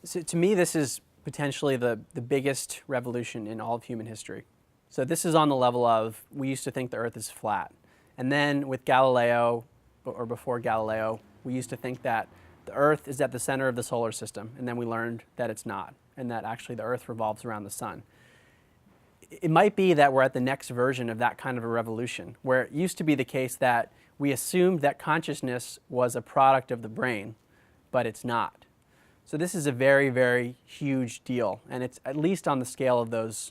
So to me, this is potentially the biggest revolution in all of human history. So this is on the level of, we used to think the Earth is flat. And then with Galileo, or before Galileo, we used to think that the Earth is at the center of the solar system. And then we learned that it's not, and that actually the Earth revolves around the sun. It might be that we're at the next version of that kind of a revolution, where it used to be the case that we assumed that consciousness was a product of the brain, but it's not. So this is a very, very huge deal, and it's at least on the scale of those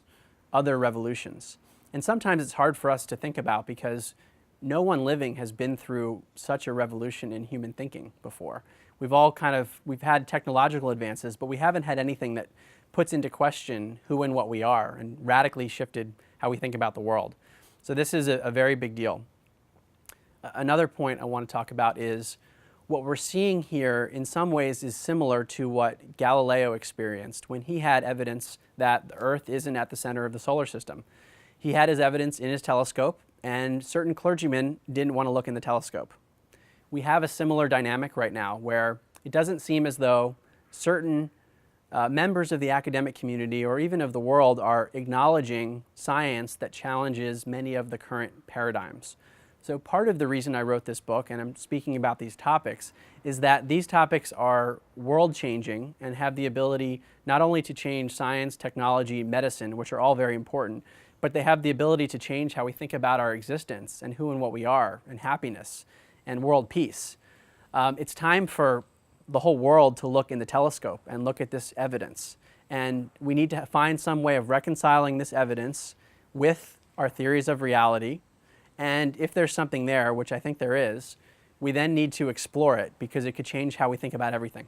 other revolutions. And sometimes it's hard for us to think about because no one living has been through such a revolution in human thinking before. We've had technological advances, but we haven't had anything that puts into question who and what we are and radically shifted how we think about the world. So this is a very big deal. Another point I want to talk about is what we're seeing here in some ways is similar to what Galileo experienced when he had evidence that the Earth isn't at the center of the solar system. He had his evidence in his telescope, and certain clergymen didn't want to look in the telescope. We have a similar dynamic right now where it doesn't seem as though certain members of the academic community or even of the world are acknowledging science that challenges many of the current paradigms. So part of the reason I wrote this book, and I'm speaking about these topics, is that these topics are world-changing and have the ability not only to change science, technology, medicine, which are all very important, but they have the ability to change how we think about our existence and who and what we are, and happiness, and world peace. It's time for the whole world to look in the telescope and look at this evidence. And we need to find some way of reconciling this evidence with our theories of reality. And if there's something there, which I think there is, we then need to explore it because it could change how we think about everything.